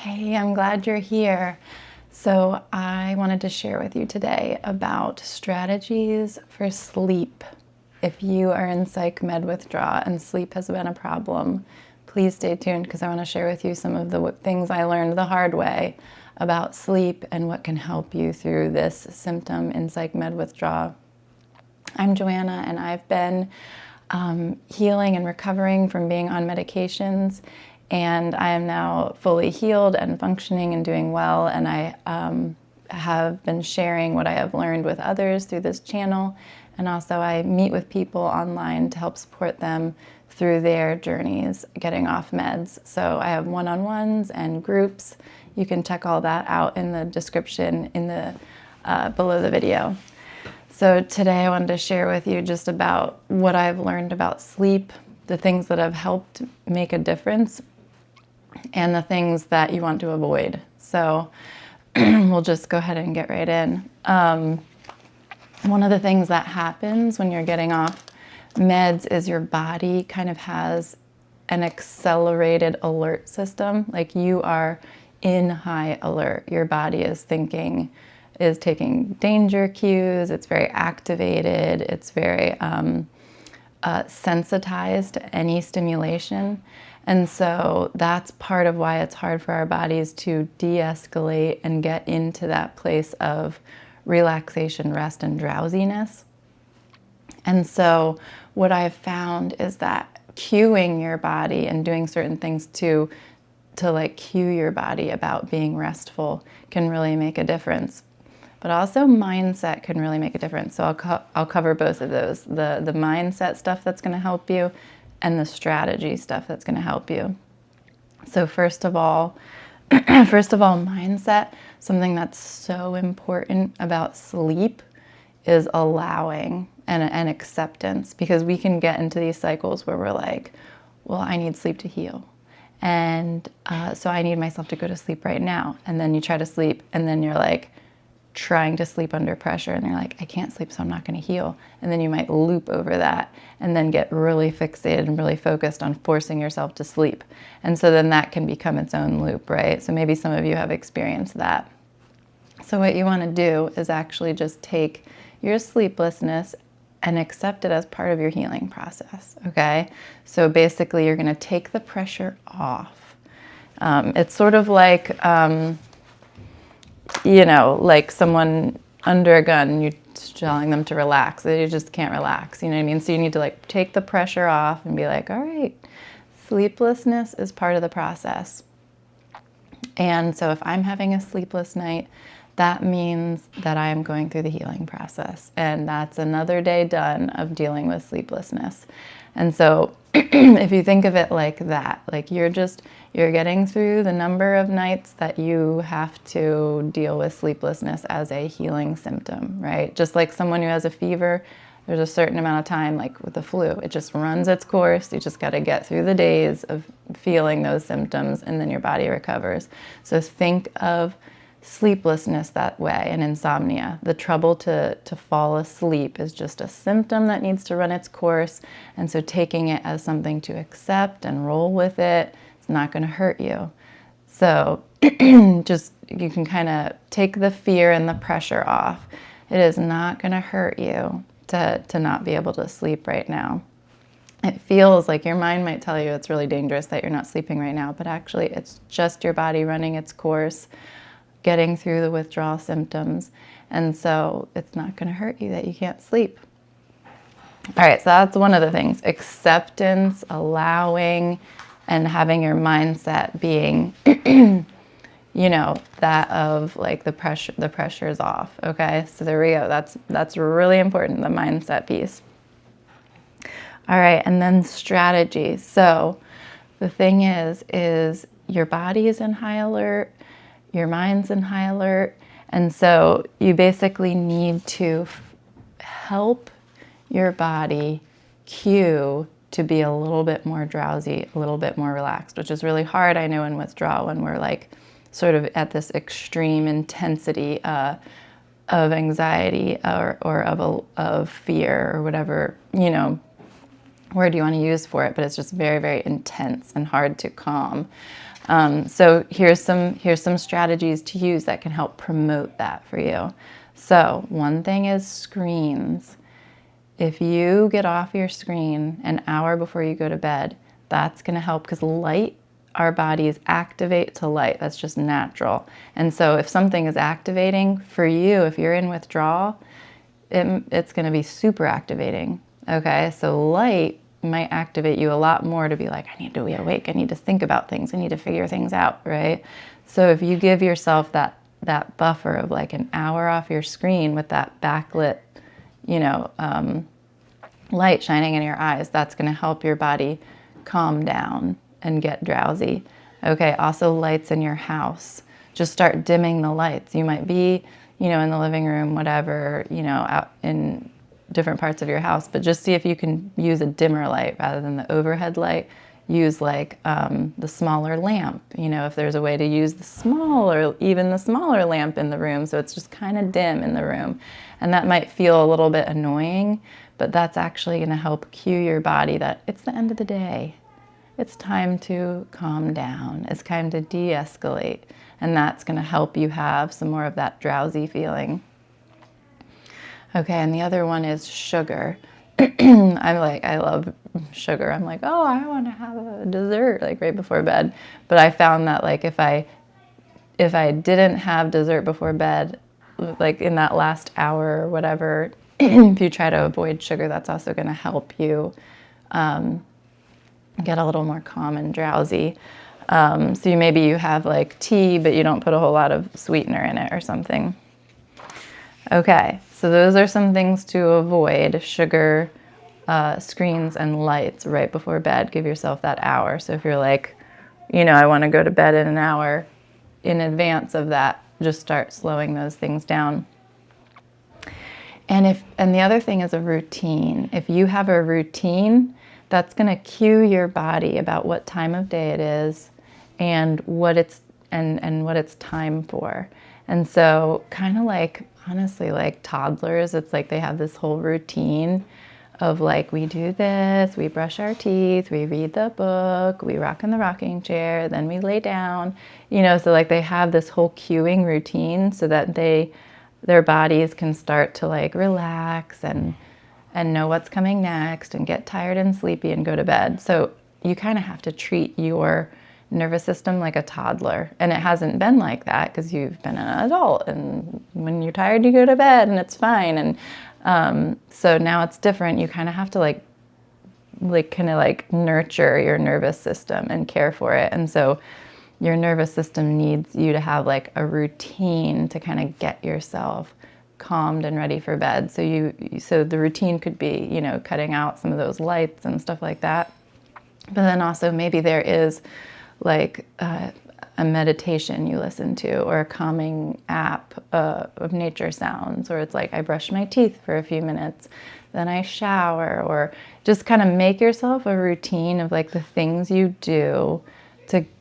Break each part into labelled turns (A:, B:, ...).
A: Hey, I'm glad you're here. So, I wanted to share with you today about strategies for sleep. If you are in psych med withdrawal and sleep has been a problem, please stay tuned because I want to share with you some of the things I learned the hard way about sleep and what can help you through this symptom in psych med withdrawal. I'm Joanna, and I've been healing and recovering from being on medications, and I am now fully healed and functioning and doing well, and I have been sharing what I have learned with others through this channel, and also I meet with people online to help support them through their journeys getting off meds. So I have one-on-ones and groups. You can check all that out in the description in the below the video. So today I wanted to share with you just about what I've learned about sleep, the things that have helped make a difference, and the things that you want to avoid. So we'll just go ahead and get right in. One of the things that happens when you're getting off meds is your body kind of has an accelerated alert system. Like you are in high alert. Your body is taking danger cues. It's very activated. It's very sensitized to any stimulation. And so that's part of why it's hard for our bodies to de-escalate and get into that place of relaxation, rest, and drowsiness. And so what I've found is that cueing your body and doing certain things to like cue your body about being restful can really make a difference. But also mindset can really make a difference. So I'll cover both of those, the mindset stuff that's going to help you and the strategy stuff that's going to help you. So first of all, mindset, something that's so important about sleep is allowing and acceptance, because we can get into these cycles where we're like, well, I need sleep to heal. And so I need myself to go to sleep right now. And then you try to sleep and then you're like, trying to sleep under pressure, and you're like, I can't sleep, so I'm not going to heal. And then you might loop over that and then get really fixated and really focused on forcing yourself to sleep. And so then that can become its own loop, right? So maybe some of you have experienced that. So what you want to do is actually just take your sleeplessness and accept it as part of your healing process, okay? So basically you're going to take the pressure off. It's sort of like, like someone under a gun, you're telling them to relax. They just can't relax, you know what I mean? So you need to like take the pressure off and be like, all right, sleeplessness is part of the process. And so if I'm having a sleepless night, that means that I am going through the healing process. And that's another day done of dealing with sleeplessness. And so if you think of it like that, like you're getting through the number of nights that you have to deal with sleeplessness as a healing symptom, right? Just like someone who has a fever, there's a certain amount of time, like with the flu, it just runs its course. You just got to get through the days of feeling those symptoms and then your body recovers. So think of sleeplessness that way, and insomnia. The trouble to fall asleep is just a symptom that needs to run its course, and so taking it as something to accept and roll with it, it's not going to hurt you. So just you can kind of take the fear and the pressure off. It is not going to hurt you to not be able to sleep right now. It feels like your mind might tell you it's really dangerous that you're not sleeping right now, but actually it's just your body running its course, getting through the withdrawal symptoms, and so it's not going to hurt you that you can't sleep. All right, so that's one of the things, acceptance, allowing, and having your mindset being, that of like the pressure is off, okay? So there we go, that's really important, the mindset piece. All right, and then strategy. So the thing is your body is in high alert, your mind's in high alert, and so you basically need to help your body cue to be a little bit more drowsy, a little bit more relaxed, which is really hard, I know, in withdrawal when we're like sort of at this extreme intensity of anxiety or of fear or whatever, word you want to use for it, but it's just very, very intense and hard to calm. So here's some strategies to use that can help promote that for you. So one thing is screens. If you get off your screen an hour before you go to bed, that's going to help, because light, our bodies activate to light. That's just natural. And so if something is activating for you, if you're in withdrawal, it's going to be super activating. Okay, so light might activate you a lot more to be like, I need to be awake. I need to think about things. I need to figure things out, right? So if you give yourself that buffer of like an hour off your screen with that backlit, light shining in your eyes, that's going to help your body calm down and get drowsy. Okay, also lights in your house. Just start dimming the lights. You might be, in the living room, whatever, out in different parts of your house, but just see if you can use a dimmer light rather than the overhead light. Use like the smaller lamp, if there's a way to use the smaller lamp in the room, so it's just kind of dim in the room. And that might feel a little bit annoying, but that's actually going to help cue your body that it's the end of the day. It's time to calm down. It's time to de-escalate. And that's going to help you have some more of that drowsy feeling. Okay, and the other one is sugar. I love sugar. I'm like, oh, I want to have a dessert like right before bed. But I found that like if I didn't have dessert before bed, like in that last hour or whatever, if you try to avoid sugar, that's also going to help you get a little more calm and drowsy. So maybe you have like tea, but you don't put a whole lot of sweetener in it or something. Okay, so those are some things to avoid: sugar, screens, and lights right before bed. Give yourself that hour. So if you're like, I want to go to bed in an hour, in advance of that, just start slowing those things down. And the other thing is a routine. If you have a routine, that's going to cue your body about what time of day it is and what it's time for. And so kind of like, honestly, like toddlers, it's like they have this whole routine of like, we do this, we brush our teeth, we read the book, we rock in the rocking chair, then we lay down, so like they have this whole cueing routine so that their bodies can start to like relax and know what's coming next and get tired and sleepy and go to bed. So you kind of have to treat your nervous system like a toddler. And it hasn't been like that because you've been an adult, and when you're tired, you go to bed and it's fine. And so now it's different. You kind of have to like nurture your nervous system and care for it. And so your nervous system needs you to have like a routine to kind of get yourself calmed and ready for bed. So the routine could be, cutting out some of those lights and stuff like that. But then also maybe there is like a meditation you listen to, or a calming app of nature sounds, or it's like I brush my teeth for a few minutes, then I shower, or just kind of make yourself a routine of like the things you do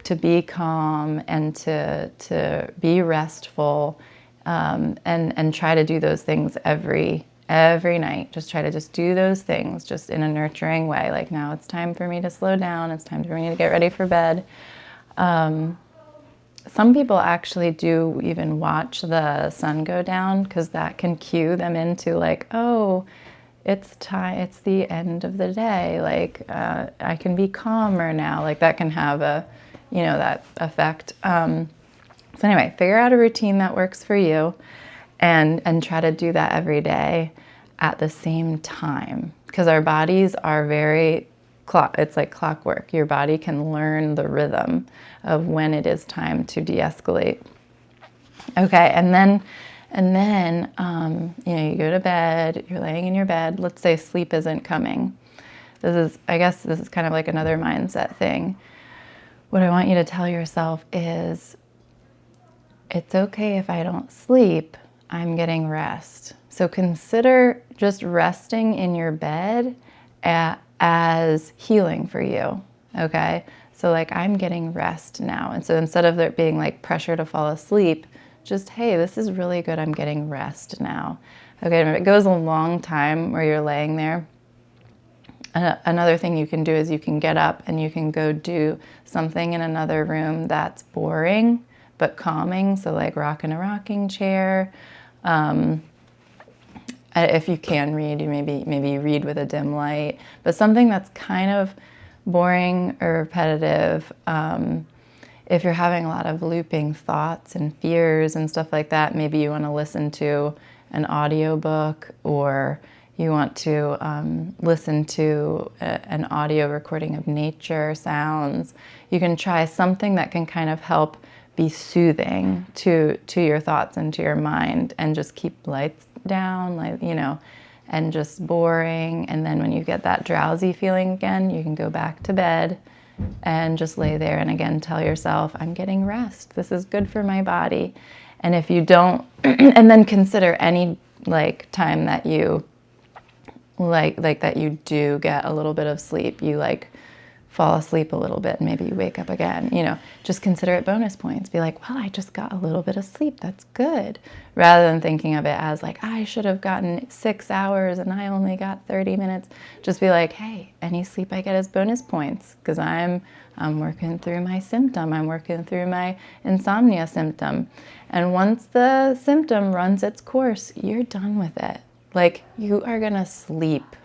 A: to be calm and to be restful, and try to do those things every night. Just try to just do those things just in a nurturing way. Like, now it's time for me to slow down. It's time for me to get ready for bed. Some people actually do even watch the sun go down, because that can cue them into like, oh, it's time, it's the end of the day. Like, I can be calmer now. Like, that can have that effect. So anyway, figure out a routine that works for you, and try to do that every day at the same time, because our bodies are it's like clockwork. Your body can learn the rhythm of when it is time to de-escalate. Okay, and then you go to bed, you're laying in your bed, let's say sleep isn't coming. I guess this is kind of like another mindset thing. What I want you to tell yourself is, it's okay if I don't sleep, I'm getting rest. So consider just resting in your bed as healing for you, okay? So like, I'm getting rest now. And so instead of there being like pressure to fall asleep, just, hey, this is really good, I'm getting rest now. Okay, and if it goes a long time where you're laying there Another thing you can do is you can get up and you can go do something in another room that's boring but calming. So like rock in a rocking chair. If you can read, you maybe read with a dim light, but something that's kind of boring or repetitive. If you're having a lot of looping thoughts and fears and stuff like that, maybe you want to listen to an audiobook, or you want to listen to an audio recording of nature sounds. You can try something that can kind of help be soothing to your thoughts and to your mind, and just keep lights down, like, and just boring. And then when you get that drowsy feeling again, you can go back to bed and just lay there and again tell yourself, I'm getting rest. This is good for my body. And if you don't, and then consider any time that you that you do get a little bit of sleep, you fall asleep a little bit and maybe you wake up again, just consider it bonus points. Be like, well, I just got a little bit of sleep. That's good. Rather than thinking of it as I should have gotten 6 hours and I only got 30 minutes. Just be like, hey, any sleep I get is bonus points, because I'm working through my symptom. I'm working through my insomnia symptom. And once the symptom runs its course, you're done with it. You are going to sleep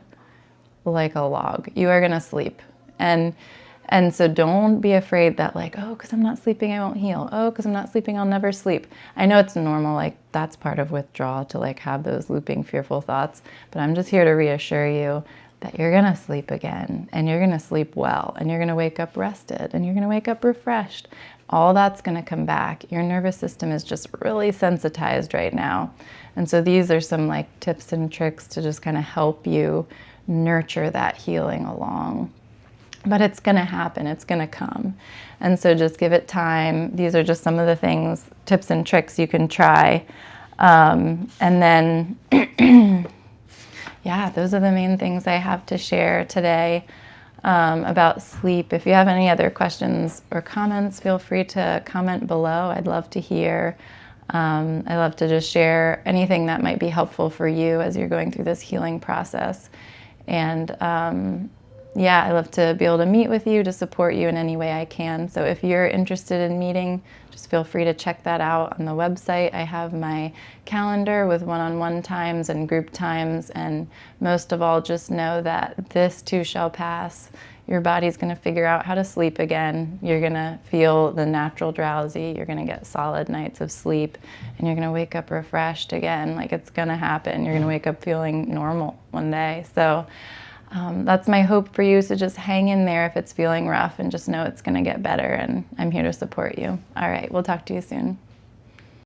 A: like a log. You are going to sleep. And so don't be afraid that oh, because I'm not sleeping, I won't heal. Oh, because I'm not sleeping, I'll never sleep. I know it's normal. That's part of withdrawal, to have those looping, fearful thoughts. But I'm just here to reassure you that you're going to sleep again, and you're going to sleep well, and you're going to wake up rested, and you're going to wake up refreshed. All that's going to come back. Your nervous system is just really sensitized right now. And so these are some tips and tricks to just kind of help you nurture that healing along. But it's going to happen. It's going to come. And so just give it time. These are just some of the things, tips and tricks you can try. And then, yeah, those are the main things I have to share today about sleep. If you have any other questions or comments, feel free to comment below. I'd love to hear. I love to just share anything that might be helpful for you as you're going through this healing process. And yeah, I love to be able to meet with you, to support you in any way I can. So if you're interested in meeting, just feel free to check that out on the website. I have my calendar with one-on-one times and group times. And most of all, just know that this too shall pass. Your body's going to figure out how to sleep again. You're going to feel the natural drowsy. You're going to get solid nights of sleep. And you're going to wake up refreshed again. It's going to happen. You're going to wake up feeling normal one day. So that's my hope for you. So just hang in there if it's feeling rough, and just know it's going to get better, and I'm here to support you. All right, we'll talk to you soon.